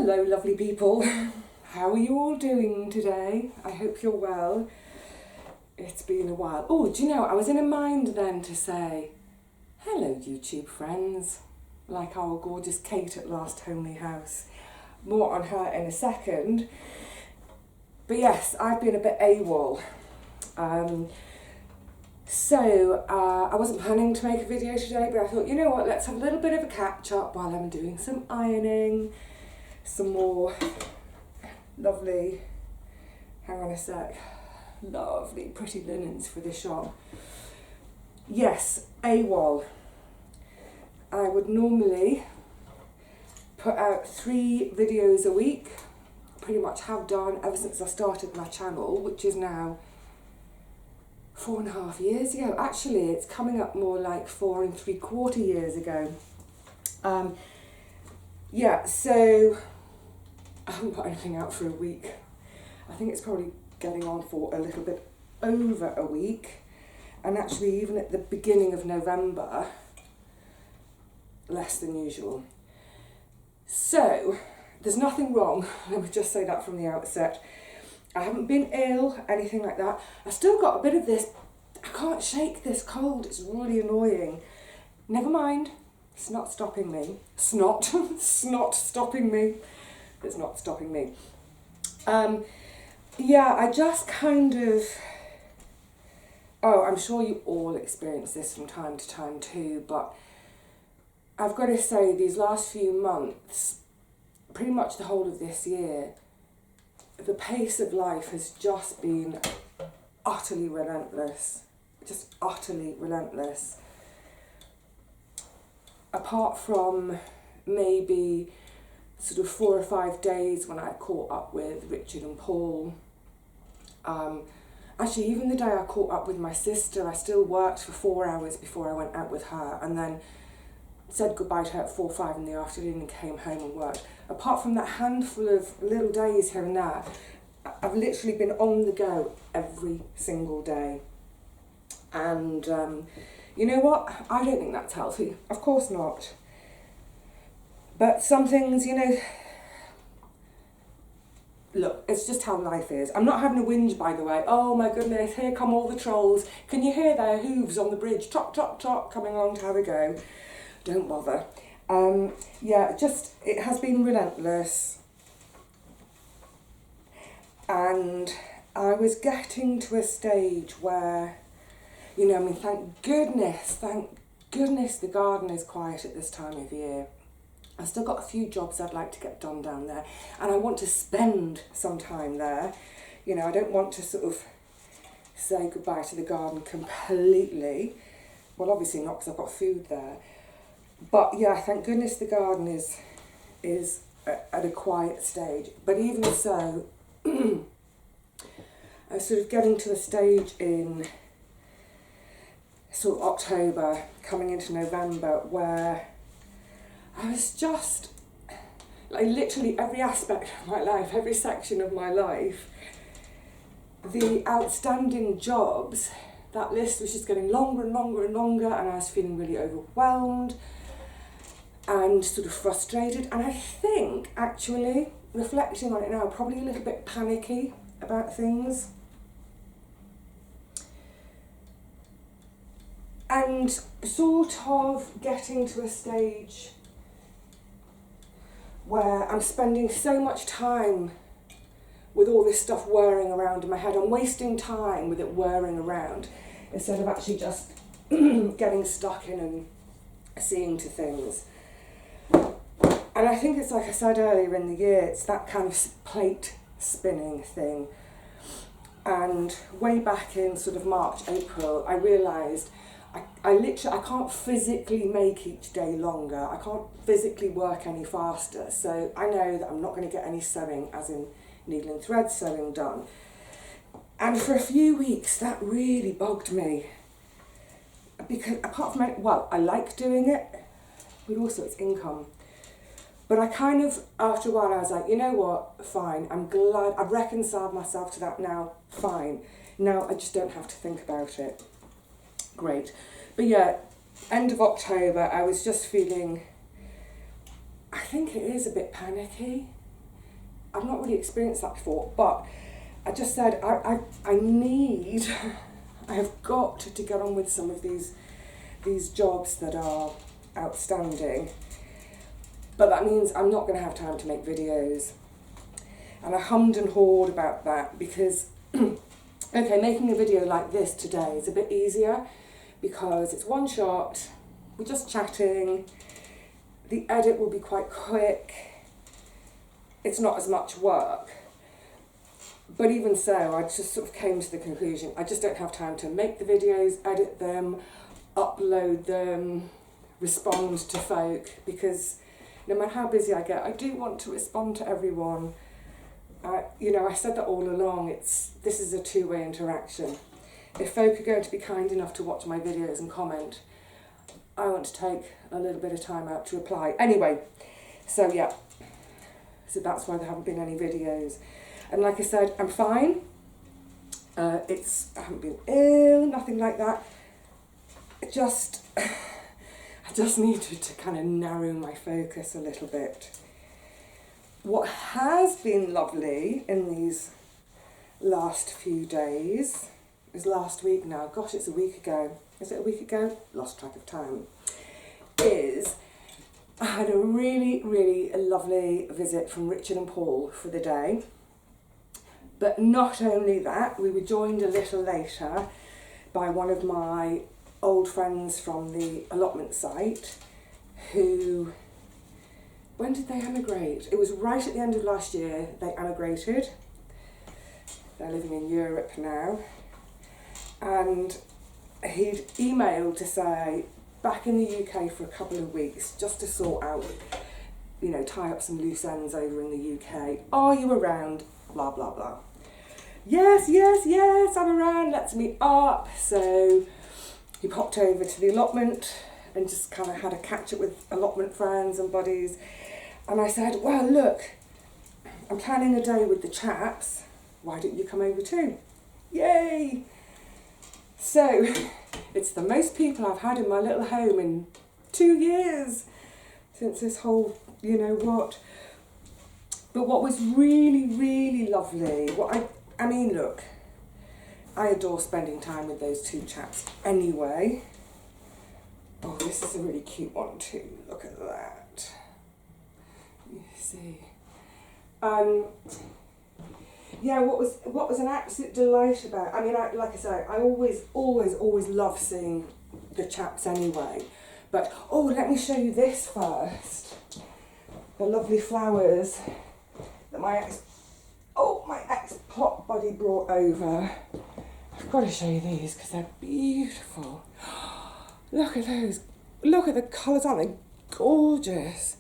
Hello lovely people, how are you all doing today? I hope you're well. It's been a while. Oh, do you know, I was in a mind then to say, hello YouTube friends, like our gorgeous Kate at Last Homely House. More on her in a second. But yes, I've been a bit AWOL. So I wasn't planning to make a video today, but I thought, you know what, let's have a little bit of a catch up while I'm doing some ironing, some more lovely, hang on a sec, lovely pretty linens for the shop. Yes, AWOL. I would normally put out 3 videos a week, pretty much have done ever since I started my channel, which is now 4.5 years ago. Actually, it's coming up more like 4 3/4 years ago. Yeah, so I haven't put anything out for a week. I think it's probably getting on for a little bit over a week. And actually, even at the beginning of November, less than usual. So, there's nothing wrong. Let me just say that from the outset. I haven't been ill, anything like that. I've still got a bit of this, I can't shake this cold, it's really annoying. Never mind, it's not stopping me. Snot, snot stopping me. It's not stopping me. Yeah, I just kind of, I'm sure you all experience this from time to time too, but I've got to say these last few months, pretty much the whole of this year, the pace of life has just been utterly relentless, just utterly relentless. Apart from maybe sort of 4 or 5 days when I caught up with Richard and Paul. Actually, even the day I caught up with my sister, I still worked for 4 hours before I went out with her, and then said goodbye to her at 4 or 5 in the afternoon and came home and worked. Apart from that handful of little days here and there, I've literally been on the go every single day. And you know what? I don't think that's healthy. Of course not. But some things, you know, look, it's just how life is. I'm not having a whinge, by the way. Oh my goodness, here come all the trolls. Can you hear their hooves on the bridge? Trot, trot, trot, coming along to have a go. Don't bother. Yeah, just, it has been relentless. And I was getting to a stage where, you know, I mean, thank goodness the garden is quiet at this time of year. I've still got a few jobs I'd like to get done down there, and I want to spend some time there. You know, I don't want to sort of say goodbye to the garden completely. Well, obviously not, because I've got food there. But yeah, thank goodness the garden is at a quiet stage. But even so, I was sort of getting to a stage in sort of October, coming into November, where I was just, like, literally every aspect of my life, every section of my life, the outstanding jobs, that list was just getting longer and longer and longer, and I was feeling really overwhelmed and sort of frustrated. And I think, actually, reflecting on it now, probably a little bit panicky about things. And sort of getting to a stage where I'm spending so much time with all this stuff whirring around in my head. I'm wasting time with it whirring around instead of actually just getting stuck in and seeing to things. And I think it's like I said earlier in the year, it's that kind of plate spinning thing. And way back in sort of March, April, I realised I can't physically make each day longer. I can't physically work any faster. So I know that I'm not going to get any sewing, as in needle and thread sewing, done. And for a few weeks, that really bugged me. Because apart from, I like doing it, but also it's income. But I kind of, after a while, I was like, you know what, fine, I'm glad, I've reconciled myself to that now, fine. Now I just don't have to think about it. Great. But yeah, end of October, I was just feeling, I think it is a bit panicky. I've not really experienced that before, but I just said I need, I have got to get on with some of these jobs that are outstanding, but that means I'm not going to have time to make videos. And I hummed and hawed about that because, okay, making a video like this today is a bit easier because it's one shot, we're just chatting, the edit will be quite quick, it's not as much work. But even so, I just sort of came to the conclusion, I just don't have time to make the videos, edit them, upload them, respond to folk, because no matter how busy I get, I do want to respond to everyone. You know, I said that all along, this is a two-way interaction. If folk are going to be kind enough to watch my videos and comment, I want to take a little bit of time out to reply. Anyway, so yeah, so that's why there haven't been any videos. And like I said, I'm fine. I haven't been ill, nothing like that. I just needed to kind of narrow my focus a little bit. What has been lovely in these last few days, is last week now, gosh, it's a week ago. Is it a week ago? Lost track of time. Is I had a really, really lovely visit from Richard and Paul for the day. But not only that, we were joined a little later by one of my old friends from the allotment site who, when did they emigrate? It was right at the end of last year they emigrated. They're living in Europe now. And he'd emailed to say, back in the UK for a couple of weeks, just to sort out, you know, tie up some loose ends over in the UK. Are you around? Blah, blah, blah. Yes, I'm around, let's meet up. So he popped over to the allotment and just kind of had a catch up with allotment friends and buddies. And I said, well, look, I'm planning a day with the chaps. Why don't you come over too? Yay! So it's the most people I've had in my little home in 2 years since this whole, you know what. But what was really, really lovely, I mean, look, I adore spending time with those two chaps anyway. Oh, this is a really cute one too. Look at that. You see. Yeah, what was an absolute delight about, I mean, like I say, I always love seeing the chaps anyway. But, oh, let me show you this first. The lovely flowers that my ex-plot buddy brought over. I've got to show you these because they're beautiful. Look at those. Look at the colours, aren't they gorgeous?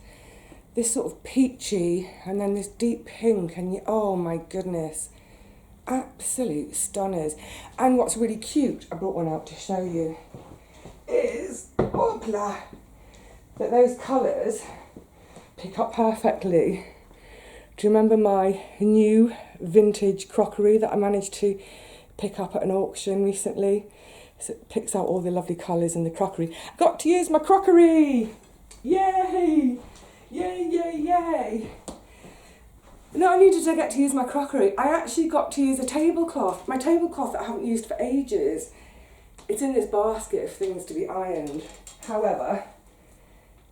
This sort of peachy and then this deep pink and oh my goodness, absolute stunners. And what's really cute, I brought one out to show you, is that those colours pick up perfectly. Do you remember my new vintage crockery that I managed to pick up at an auction recently? So it picks out all the lovely colours in the crockery. Got to use my crockery! Yay! Yay, yay, yay! No, I needed to get to use my crockery. I actually got to use a tablecloth. My tablecloth that I haven't used for ages. It's in this basket of things to be ironed. However,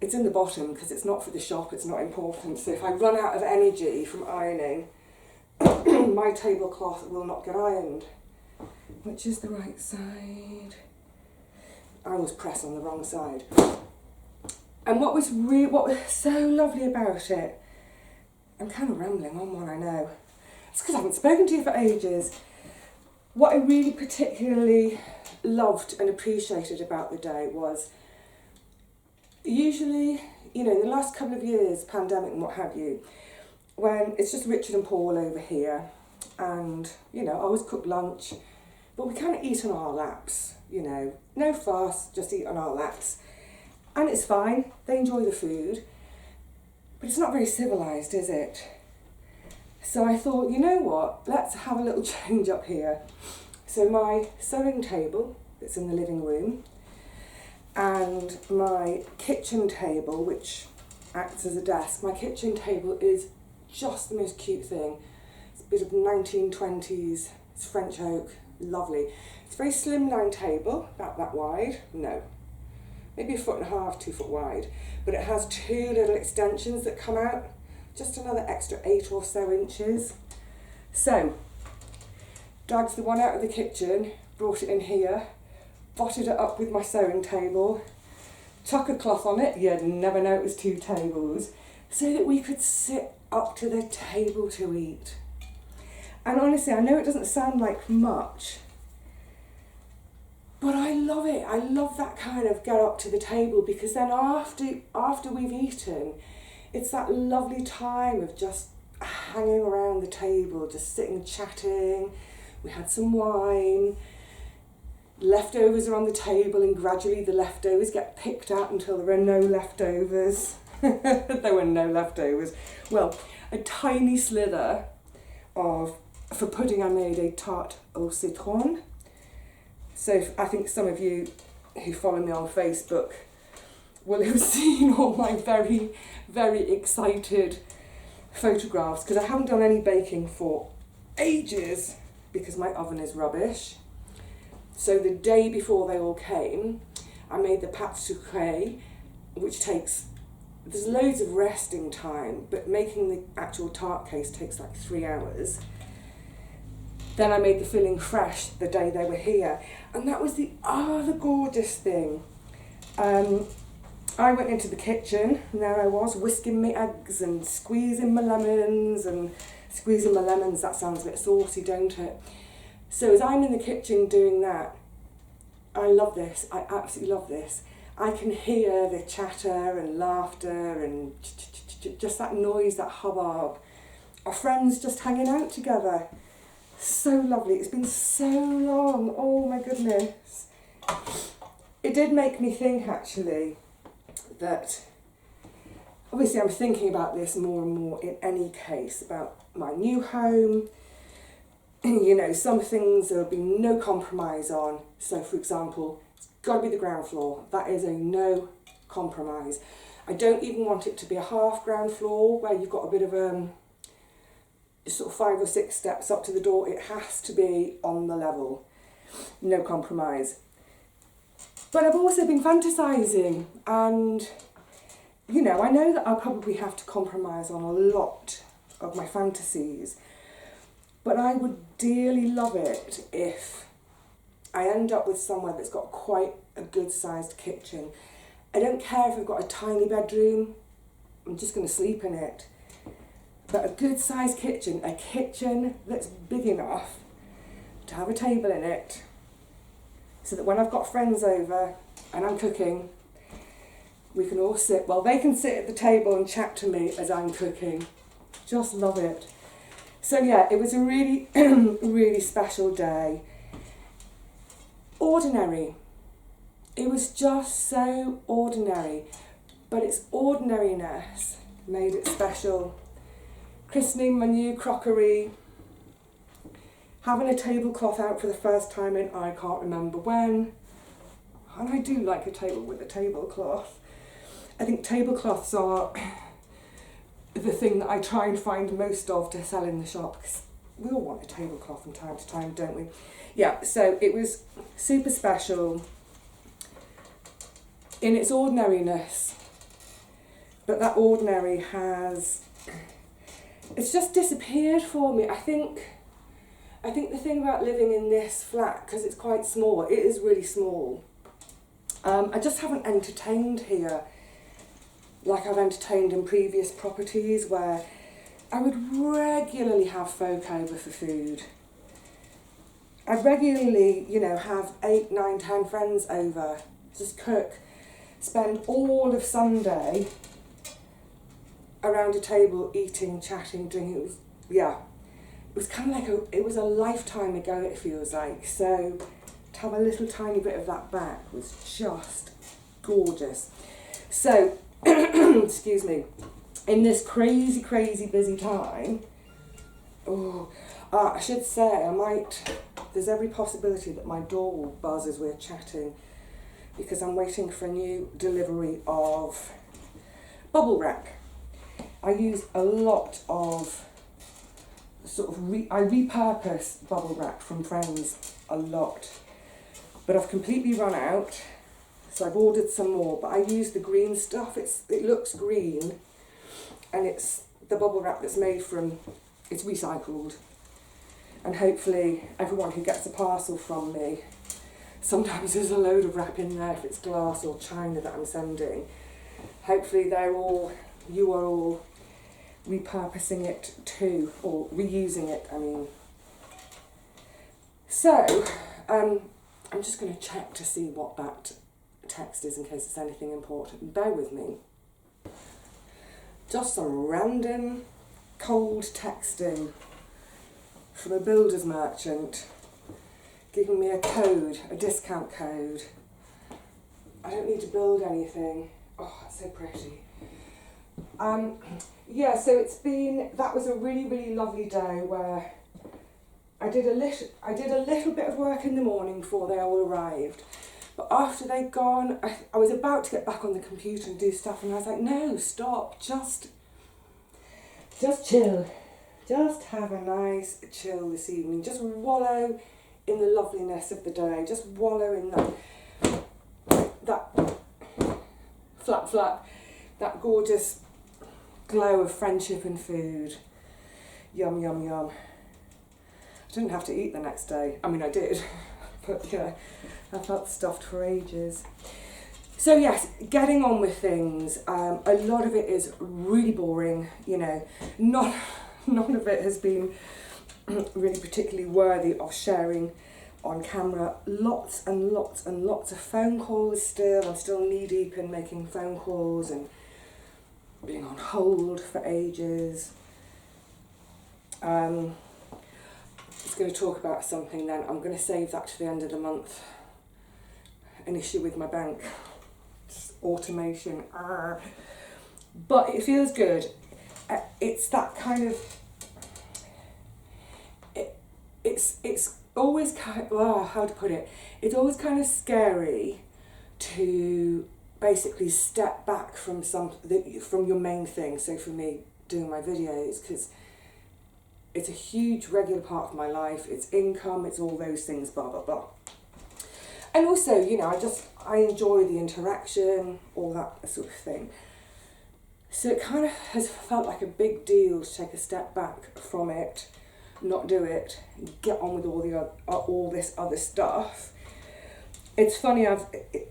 it's in the bottom because it's not for the shop, it's not important. So if I run out of energy from ironing, my tablecloth will not get ironed. Which is the right side? I always press on the wrong side. And what was so lovely about it, I'm kind of rambling on one, I know. It's because I haven't spoken to you for ages. What I really particularly loved and appreciated about the day was, usually, you know, in the last couple of years, pandemic and what have you, when it's just Richard and Paul over here, and, you know, I always cook lunch, but we kind of eat on our laps, you know, no fuss, just eat on our laps. And it's fine, they enjoy the food, but it's not very civilised, is it? So I thought, you know what, let's have a little change up here. So my sewing table that's in the living room, and my kitchen table, which acts as a desk. My kitchen table is just the most cute thing. It's a bit of 1920s, it's French oak, lovely. It's a very slimline table, about that wide, no, maybe 1.5 foot, 2 foot wide, but it has 2 little extensions that come out, just another extra 8 or so inches. So, dragged the one out of the kitchen, brought it in here, botted it up with my sewing table, chuck a cloth on it, you'd never know it was 2 tables, so that we could sit up to the table to eat. And honestly, I know it doesn't sound like much, but I love it. I love that kind of get up to the table, because then after we've eaten, it's that lovely time of just hanging around the table, just sitting chatting. We had some wine, leftovers are on the table, and gradually the leftovers get picked out until there are no leftovers. There were no leftovers. Well, a tiny slither of, for pudding I made a tarte au citron. So I think some of you who follow me on Facebook will have seen all my very, very excited photographs, because I haven't done any baking for ages because my oven is rubbish. So the day before they all came, I made the pâte sucrée, which takes, there's loads of resting time, but making the actual tart case takes like 3 hours. Then I made the filling fresh the day they were here, and that was the other gorgeous thing. I went into the kitchen, and there I was, whisking my eggs and squeezing my lemons, that sounds a bit saucy, don't it? So as I'm in the kitchen doing that, I love this, I absolutely love this. I can hear the chatter and laughter and just that noise, that hubbub. Our friends just hanging out together. So lovely, it's been so long, oh my goodness. It did make me think actually that, obviously I'm thinking about this more and more in any case, about my new home. You know, some things there will be no compromise on. So for example, it's got to be the ground floor. That is a no compromise. I don't even want it to be a half ground floor where you've got a bit of sort of 5 or 6 steps up to the door. It has to be on the level. No compromise. But I've also been fantasising, and you know, I know that I'll probably have to compromise on a lot of my fantasies, but I would dearly love it if I end up with somewhere that's got quite a good sized kitchen. I don't care if I've got a tiny bedroom, I'm just going to sleep in it. But a good sized kitchen, a kitchen that's big enough to have a table in it, so that when I've got friends over and I'm cooking, we can all sit, well, they can sit at the table and chat to me as I'm cooking. Just love it. So yeah, it was a really, really special day. Ordinary. It was just so ordinary, but its ordinariness made it special. Christening my new crockery, having a tablecloth out for the first time in I can't remember when, and I do like a table with a tablecloth. I think tablecloths are the thing that I try and find most of to sell in the shop, because we all want a tablecloth from time to time, don't we? Yeah, so it was super special in its ordinariness, but that ordinary has, it's just disappeared for me. I think the thing about living in this flat, because it's quite small, it is really small, I just haven't entertained here like I've entertained in previous properties, where I would regularly have folk over for food. I'd regularly, you know, have 8, 9, 10 friends over, just cook, spend all of Sunday around a table, eating, chatting, drinking. It was, yeah, it was kind of like it was a lifetime ago, it feels like. So to have a little tiny bit of that back was just gorgeous. So, excuse me, in this crazy, crazy busy time, I should say, there's every possibility that my door will buzz as we're chatting, because I'm waiting for a new delivery of bubble wrap. I use a lot of I repurpose bubble wrap from friends a lot, but I've completely run out, so I've ordered some more, but I use the green stuff. It looks green, and it's the bubble wrap that's made from, it's recycled, and hopefully everyone who gets a parcel from me, sometimes there's a load of wrap in there if it's glass or china that I'm sending, hopefully you are all repurposing it too, or reusing it, I mean. So, I'm just going to check to see what that text is in case it's anything important. Bear with me. Just some random cold texting from a builder's merchant giving me a code, a discount code. I don't need to build anything. Oh, it's so pretty. Yeah, so that was a really, really lovely day where I did a little bit of work in the morning before they all arrived. But after they'd gone, I was about to get back on the computer and do stuff, and I was like, no, stop, just chill. Just have a nice chill this evening. Just wallow in the loveliness of the day. Just wallow in that that gorgeous glow of friendship and food. Yum, yum, yum. I didn't have to eat the next day. I mean, I did, but yeah, I felt stuffed for ages. So yes, getting on with things. A lot of it is really boring, you know. None of it has been really particularly worthy of sharing on camera. Lots and lots and lots of phone calls still. I'm still knee deep in making phone calls and being on hold for ages. It's going to talk about something then. I'm going to save that to the end of the month. An issue with my bank. Just automation. But it feels good. It's that kind of... It's always kind of... how to put it? It's always kind of scary to basically step back from your main thing. So for me, doing my videos, because it's a huge regular part of my life. It's income, it's all those things, blah, blah, blah. And also, you know, I enjoy the interaction, all that sort of thing. So it kind of has felt like a big deal to take a step back from it, not do it, get on with all this other stuff. It's funny,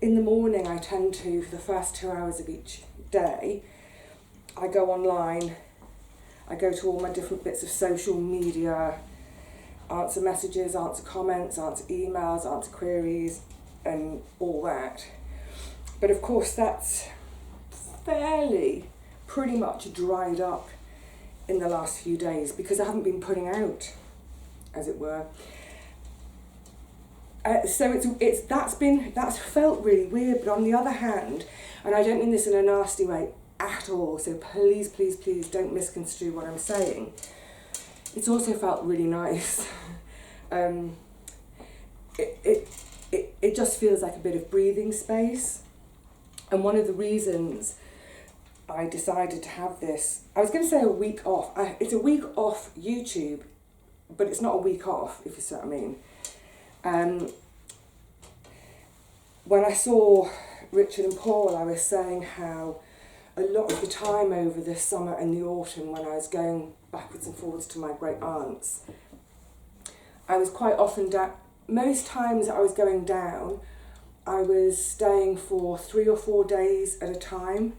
in the morning I tend to, for the first 2 hours of each day, I go online, I go to all my different bits of social media, answer messages, answer comments, answer emails, answer queries, and all that. But of course that's pretty much dried up in the last few days because I haven't been putting out, as it were. So that's felt really weird, but on the other hand, and I don't mean this in a nasty way at all, so please, please, please don't misconstrue what I'm saying. It's also felt really nice. It just feels like a bit of breathing space. And one of the reasons I decided to have this, I was going to say a week off. It's a week off YouTube, but it's not a week off, if you see what I mean. When I saw Richard and Paul, I was saying how a lot of the time over the summer and the autumn when I was going backwards and forwards to my great aunts, I was quite often down. Most times I was going down, I was staying for 3 or 4 days at a time.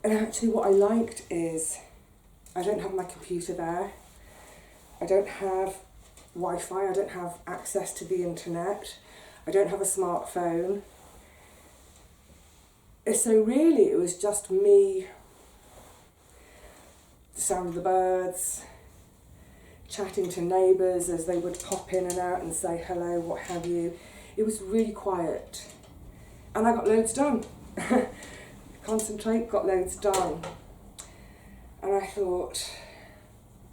And actually what I liked is I don't have my computer there. I don't have Wi-Fi, I don't have access to the internet. I don't have a smartphone. So really it was just me, the sound of the birds, chatting to neighbours as they would pop in and out and say hello, what have you. It was really quiet. And I got loads done. Concentrate, got loads done. And I thought,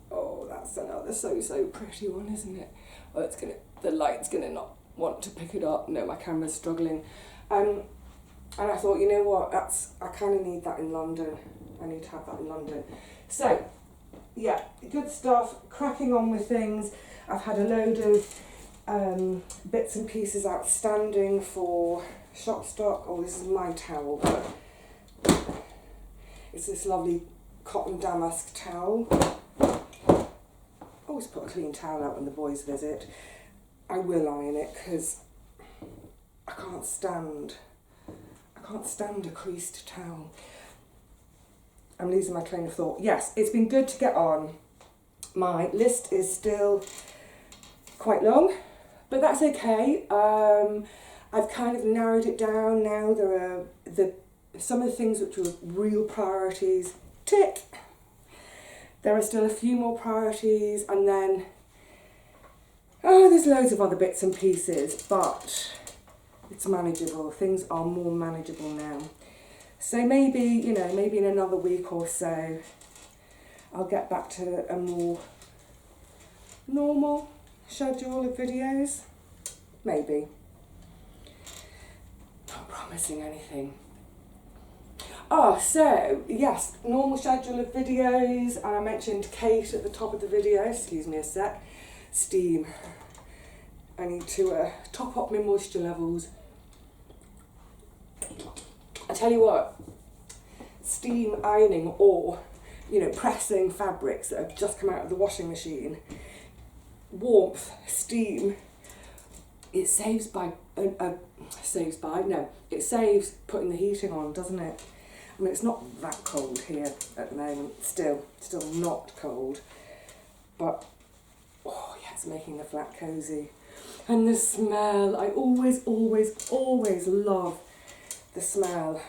oh, that's another so pretty one, isn't it? Oh, the light's gonna not want to pick it up. No, my camera's struggling. And I thought, you know what, I kind of need that in London. I need to have that in London. So, yeah, good stuff, cracking on with things. I've had a load of bits and pieces outstanding for shop stock. Oh, this is my towel, but it's this lovely cotton damask towel. Always put a clean towel out when the boys visit. I will iron it because I can't stand a creased towel. I'm losing my train of thought. Yes, it's been good to get on. My list is still quite long, but that's okay. I've kind of narrowed it down now. There are some of the things which were real priorities, tick. There are still a few more priorities, and then there's loads of other bits and pieces, but it's manageable. Things are more manageable now. So maybe in another week or so, I'll get back to a more normal schedule of videos. Maybe. Not promising anything. So yes, normal schedule of videos, and I mentioned Kate at the top of the video. Excuse me a sec. Steam. I need to top up my moisture levels. I tell you what, steam ironing or, pressing fabrics that have just come out of the washing machine, warmth, steam, it saves putting the heating on, doesn't it? I mean, it's not that cold here at the moment, still not cold, but it's making the flat cosy. And the smell, I always love the smell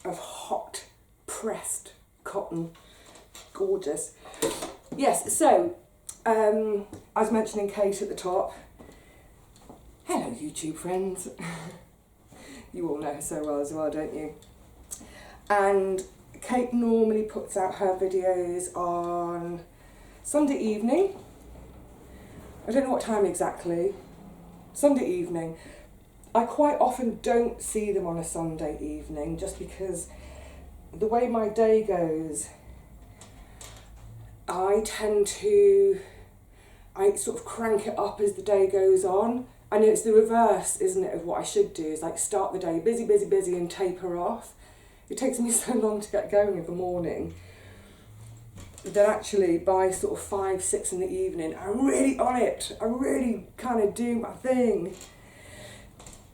of hot pressed cotton. Gorgeous. Yes, so I was mentioning Kate at the top. Hello YouTube friends. You all know her so well as well, don't you? And Kate normally puts out her videos on Sunday evening. I don't know what time exactly. Sunday evening. I quite often don't see them on a Sunday evening just because the way my day goes, I sort of crank it up as the day goes on. I know it's the reverse, isn't it, of what I should do, is like start the day busy and taper off. It takes me so long to get going in the morning that actually by sort of 5, 6 in the evening, I'm really on it. I really kind of do my thing.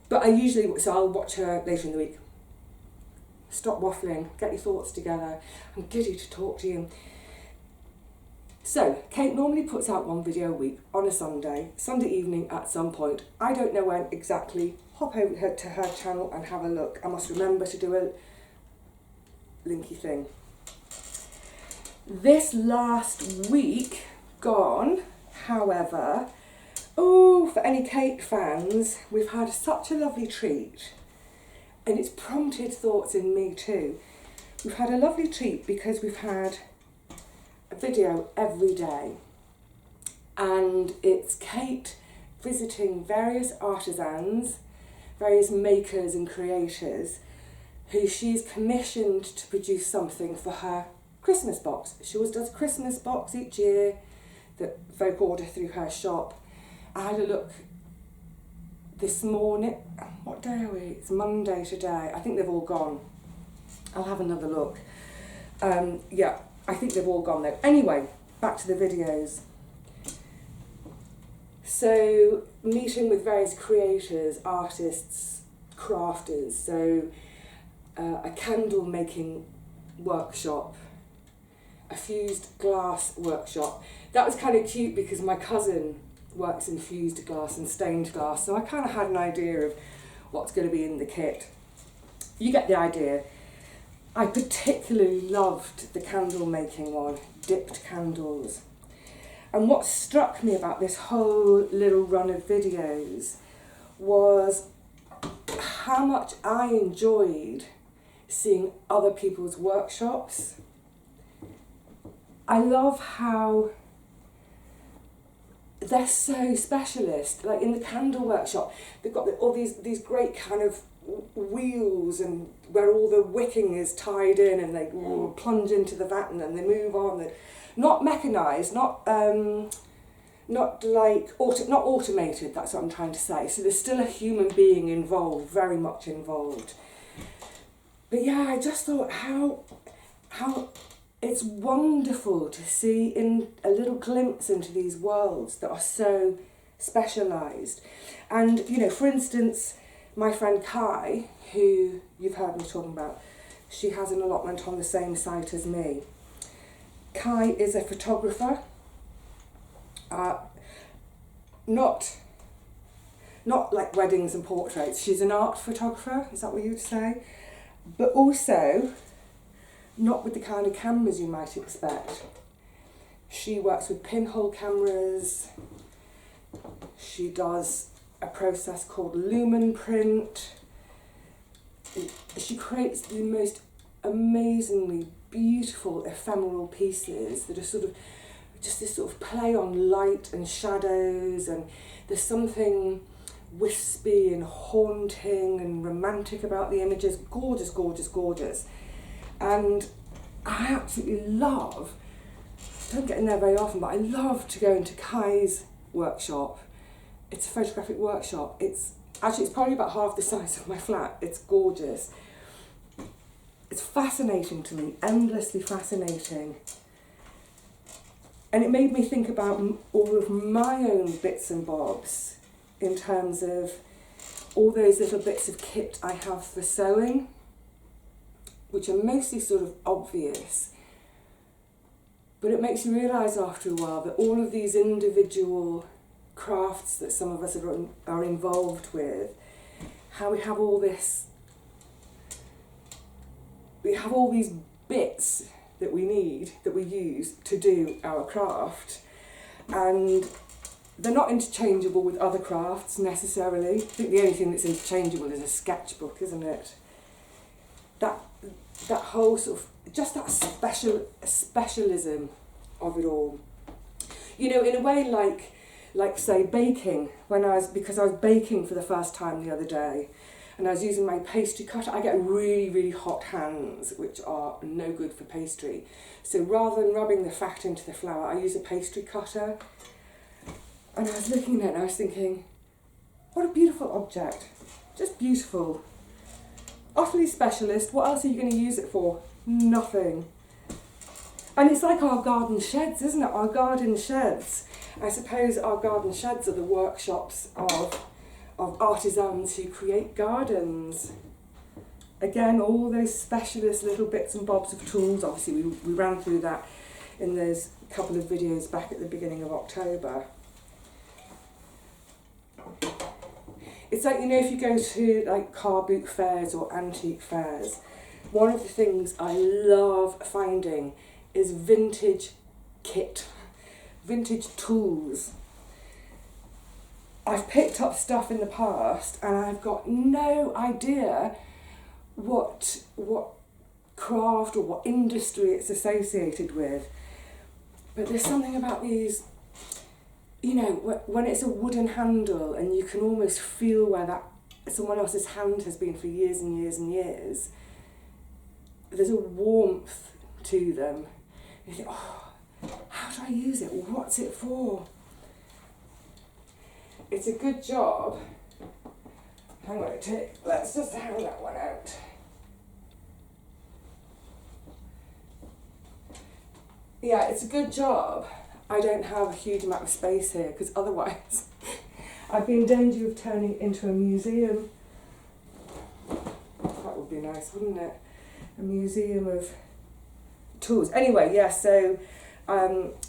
But I'll watch her later in the week. Stop waffling, get your thoughts together. I'm giddy to talk to you. So, Kate normally puts out one video a week on a Sunday evening at some point. I don't know when exactly. Hop over to her channel and have a look. I must remember to do a linky thing. This last week gone, however, for any Kate fans, we've had such a lovely treat, and it's prompted thoughts in me too. We've had a lovely treat because we've had a video every day, and it's Kate visiting various artisans, various makers and creators who she's commissioned to produce something for her Christmas box. She always does a Christmas box each year that folk order through her shop. I had a look this morning. What day are we? It's Monday today. I think they've all gone. I'll have another look. I think they've all gone though. Anyway, back to the videos. So, meeting with various creators, artists, crafters. So, a candle making workshop, a fused glass workshop. That was kind of cute because my cousin works in fused glass and stained glass, so I kind of had an idea of what's going to be in the kit. You get the idea. I particularly loved the candle making one, dipped candles. And what struck me about this whole little run of videos was how much I enjoyed seeing other people's workshops. I love how they're so specialist. Like in the candle workshop, they've got all these great kind of wheels and where all the wicking is tied in, and they plunge into the vat and then they move on. They're not mechanised, not automated, that's what I'm trying to say. So there's still a human being involved, very much involved. But yeah, I just thought how it's wonderful to see in a little glimpse into these worlds that are so specialised. And, you know, for instance, my friend Kai, who you've heard me talking about, she has an allotment on the same site as me. Kai is a photographer, not like weddings and portraits. She's an art photographer, is that what you would say? But also not with the kind of cameras you might expect. She works with pinhole cameras. She does a process called lumen print. She creates the most amazingly beautiful ephemeral pieces that are sort of just this sort of play on light and shadows, and there's something wispy and haunting and romantic about the images. Gorgeous, gorgeous, gorgeous. And I absolutely love, don't get in there very often, but I love to go into Kai's workshop. It's a photographic workshop. It's probably about half the size of my flat. It's gorgeous. It's fascinating to me, endlessly fascinating. And it made me think about all of my own bits and bobs in terms of all those little bits of kit I have for sewing, which are mostly sort of obvious. But it makes you realise after a while that all of these individual crafts that some of us are involved with, how we have all these bits that we need, that we use to do our craft, and they're not interchangeable with other crafts necessarily. I think the only thing that's interchangeable is a sketchbook, isn't it? That whole sort of, just that specialism of it all. You know, in a way like say baking, because I was baking for the first time the other day, and I was using my pastry cutter. I get really, really hot hands, which are no good for pastry. So rather than rubbing the fat into the flour, I use a pastry cutter. And I was looking at it and I was thinking, what a beautiful object. Just beautiful. Utterly specialist. What else are you going to use it for? Nothing. And it's like our garden sheds, isn't it? Our garden sheds. I suppose our garden sheds are the workshops of artisans who create gardens. Again, all those specialist little bits and bobs of tools. Obviously, we ran through that in those couple of videos back at the beginning of October. It's like, you know, if you go to like car boot fairs or antique fairs, one of the things I love finding is vintage kit, vintage tools. I've picked up stuff in the past and I've got no idea what craft or what industry it's associated with. But there's something about these, you know, when it's a wooden handle and you can almost feel where that someone else's hand has been for years and years and years, there's a warmth to them. You think, oh, how do I use it? What's it for? It's a good job. Hang on, let's just hang that one out. Yeah, it's a good job I don't have a huge amount of space here, because otherwise I'd be in danger of turning it into a museum. That would be nice, wouldn't it? A museum of tools. Anyway, yeah, so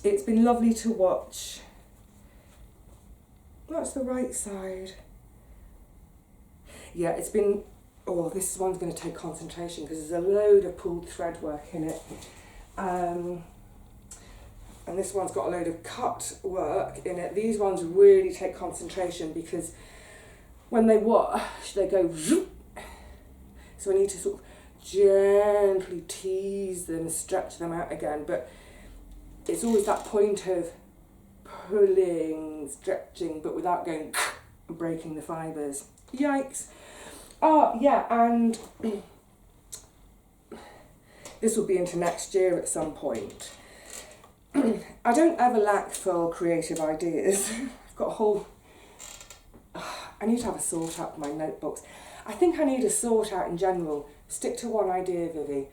it's been lovely to watch. That's the right side. Yeah, it's been, oh, this one's going to take concentration because there's a load of pulled thread work in it. And this one's got a load of cut work in it. These ones really take concentration because when they wash, they go zoop. So I need to sort of gently tease them, stretch them out again. But it's always that point of pulling, stretching, but without going and breaking the fibres. Yikes. Oh, yeah, and this will be into next year at some point. I don't ever lack for creative ideas. I've got a whole... I need to have a sort out my notebooks. I think I need a sort out in general. Stick to one idea, Vivi.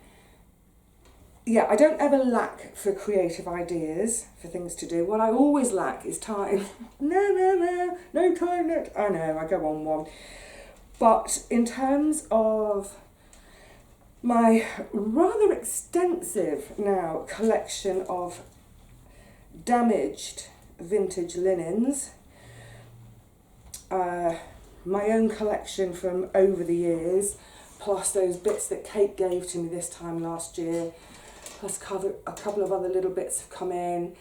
Yeah, I don't ever lack for creative ideas, for things to do. What I always lack is time. No time. I know, I go on one. But in terms of my rather extensive now collection of damaged vintage linens, my own collection from over the years, plus those bits that Kate gave to me this time last year, plus a couple of other little bits have come in.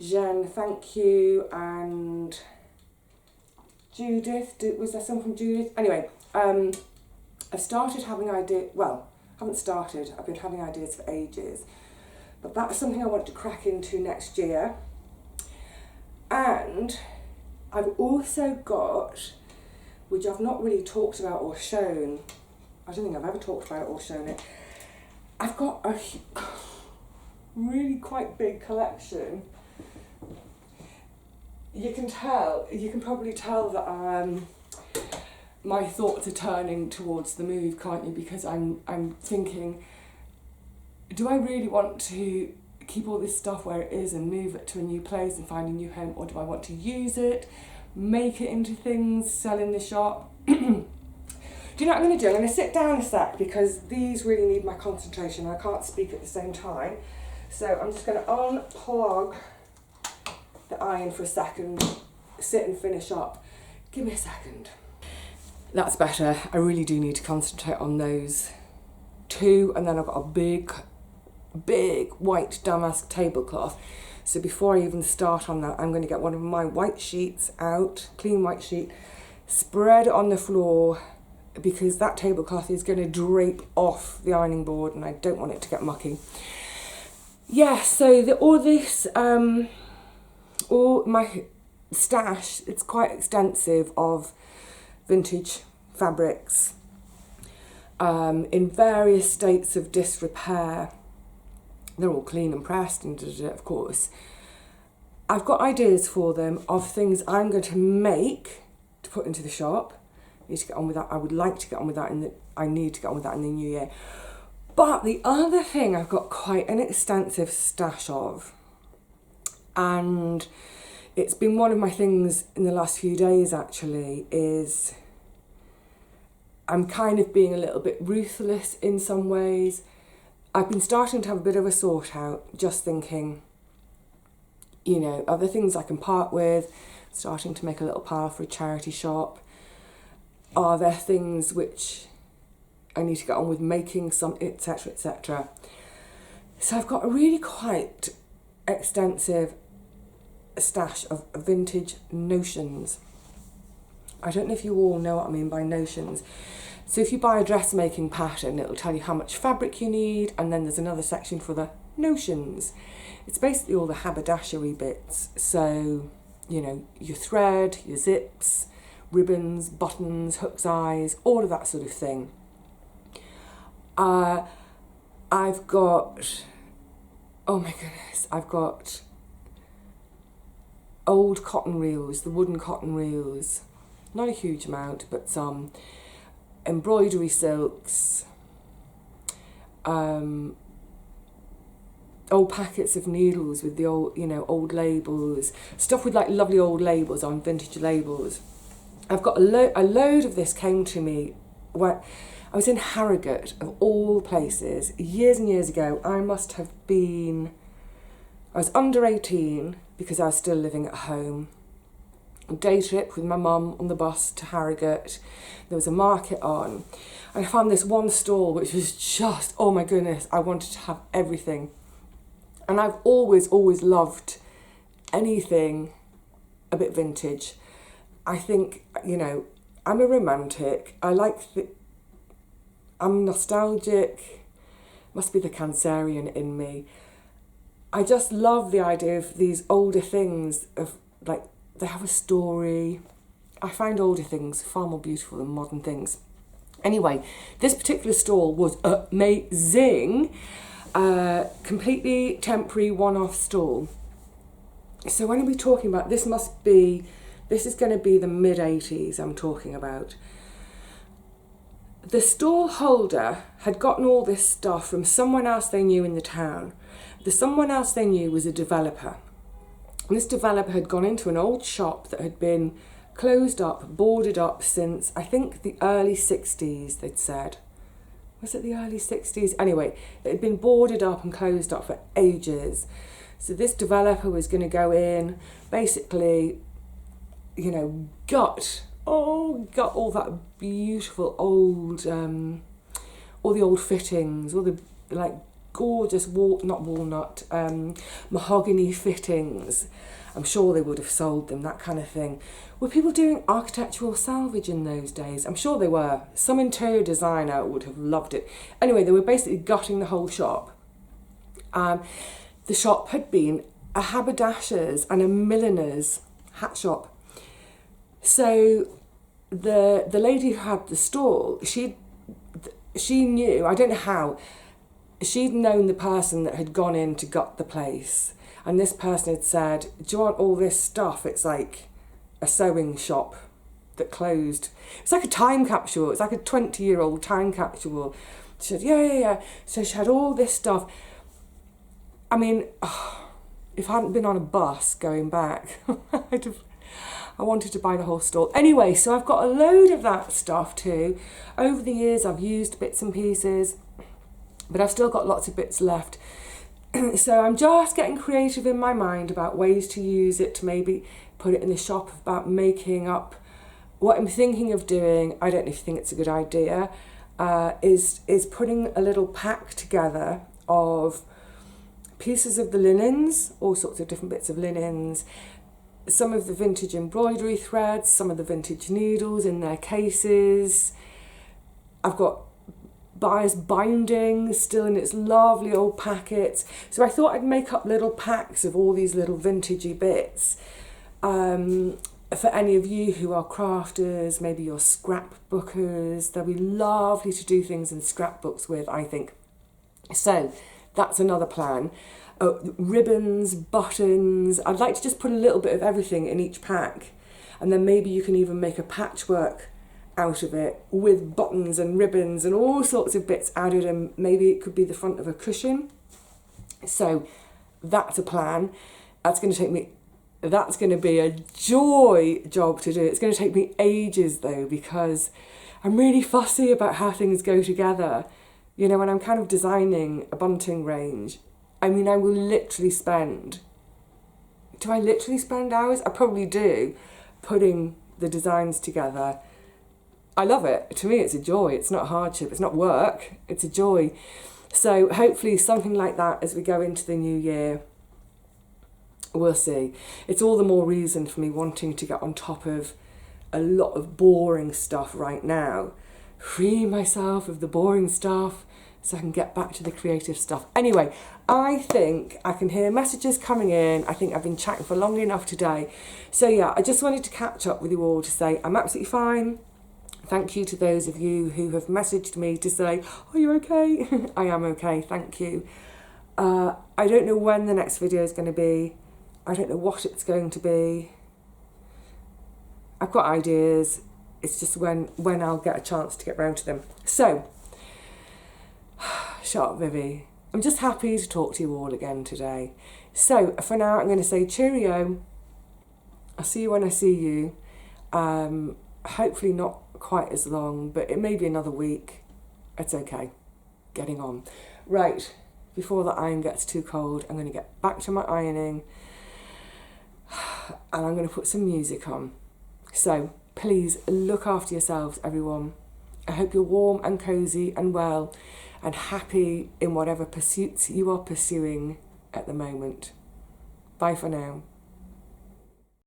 Jeanne, thank you, and Judith, was there some from Judith? Anyway, I've started having ideas, well, I haven't started, I've been having ideas for ages, but that's something I want to crack into next year. And I've also got, which I've not really talked about or shown, I don't think I've ever talked about it or shown it, I've got a really quite big collection. You can probably tell that my thoughts are turning towards the move, can't you? Because I'm thinking, do I really want to keep all this stuff where it is and move it to a new place and find a new home, or do I want to use it, make it into things, sell in the shop? Do you know what I'm going to do? I'm going to sit down a sec because these really need my concentration. I can't speak at the same time. So I'm just going to unplug the iron for a second, sit and finish up. Give me a second. That's better. I really do need to concentrate on those two. And then I've got a big white damask tablecloth. So before I even start on that, I'm going to get one of my white sheets out, clean white sheet, spread it on the floor, because that tablecloth is going to drape off the ironing board and I don't want it to get mucky. Yeah, so all my stash, it's quite extensive, of vintage fabrics in various states of disrepair. They're all clean and pressed and of course. I've got ideas for them of things I'm going to make to put into the shop. I need to get on with that. I would like to get on with that I need to get on with that in the new year. But the other thing I've got quite an extensive stash of, and it's been one of my things in the last few days actually, is I'm kind of being a little bit ruthless in some ways. I've been starting to have a bit of a sort out, just thinking, you know, are there things I can part with? Starting to make a little pile for a charity shop. Are there things which I need to get on with making, some, etc, etc. So I've got a really quite extensive stash of vintage notions. I don't know if you all know what I mean by notions. So if you buy a dressmaking pattern, it'll tell you how much fabric you need, and then there's another section for the notions. It's basically all the haberdashery bits. So, you know, your thread, your zips, ribbons, buttons, hooks, eyes, all of that sort of thing. I've got, oh my goodness, I've got old cotton reels, the wooden cotton reels, not a huge amount, but some embroidery silks, old packets of needles with the old, you know, old labels, stuff with like lovely old labels on, vintage labels. I've got a load of this came to me where I was in Harrogate, of all places, years and years ago. I was under 18 because I was still living at home. A day trip with my mum on the bus to Harrogate. There was a market on. And I found this one stall which was just, oh my goodness, I wanted to have everything. And I've always loved anything a bit vintage. I think, you know, I'm a romantic. I'm nostalgic. Must be the Cancerian in me. I just love the idea of these older things, of like, they have a story. I find older things far more beautiful than modern things. Anyway, this particular stall was amazing. Completely temporary one-off stall. So when are we talking about? This is going to be the mid-80s I'm talking about. The stall holder had gotten all this stuff from someone else they knew in the town. The someone else they knew was a developer. And this developer had gone into an old shop that had been closed up, boarded up since, I think, the early 60s, they'd said. Was it the early 60s? Anyway, it had been boarded up and closed up for ages. So this developer was going to go in, basically, you know, gut all that beautiful old, all the old fittings, all the like gorgeous mahogany fittings. I'm sure they would have sold them, that kind of thing. Were people doing architectural salvage in those days? I'm sure they were. Some interior designer would have loved it. Anyway, they were basically gutting the whole shop. The shop had been a haberdasher's and a milliner's hat shop. So the lady who had the stall, she knew, I don't know how, she'd known the person that had gone in to gut the place. And this person had said, do you want all this stuff? It's like a sewing shop that closed. It's like a time capsule. It's like a 20-year-old time capsule. She said, yeah. So she had all this stuff. I mean, if I hadn't been on a bus going back, I wanted to buy the whole stall. Anyway, so I've got a load of that stuff too. Over the years, I've used bits and pieces, but I've still got lots of bits left. So I'm just getting creative in my mind about ways to use it, to maybe put it in the shop, about making up what I'm thinking of doing. I don't know if you think it's a good idea, is putting a little pack together of pieces of the linens, all sorts of different bits of linens, some of the vintage embroidery threads, some of the vintage needles in their cases. I've got buyer's binding still in its lovely old packets. So I thought I'd make up little packs of all these little vintagey bits. For any of you who are crafters, maybe you're scrapbookers, they'll be lovely to do things in scrapbooks with, I think. So that's another plan. Ribbons, buttons. I'd like to just put a little bit of everything in each pack, and then maybe you can even make a patchwork out of it with buttons and ribbons and all sorts of bits added, and maybe it could be the front of a cushion. So that's a plan. That's going to be a joy job to do. It's going to take me ages though, because I'm really fussy about how things go together. You know, when I'm kind of designing a bunting range, I mean, I will literally spend, do I literally spend hours? I probably do, putting the designs together. I love it. To me, it's a joy. It's not hardship. It's not work. It's a joy. So hopefully something like that as we go into the new year. We'll see. It's all the more reason for me wanting to get on top of a lot of boring stuff right now. Free myself of the boring stuff so I can get back to the creative stuff. Anyway, I think I can hear messages coming in. I think I've been chatting for long enough today. So yeah, I just wanted to catch up with you all to say I'm absolutely fine. Thank you to those of you who have messaged me to say, are you okay? I am okay, thank you. I don't know when the next video is going to be. I don't know what it's going to be. I've got ideas. It's just when I'll get a chance to get round to them. So, shut up, Vivi. I'm just happy to talk to you all again today. So, for now, I'm going to say cheerio. I'll see you when I see you. Hopefully not quite as long, but it may be another week. It's okay. Getting on. Right, before the iron gets too cold, I'm going to get back to my ironing and I'm going to put some music on. So please look after yourselves, everyone. I hope you're warm and cosy and well and happy in whatever pursuits you are pursuing at the moment. Bye for now.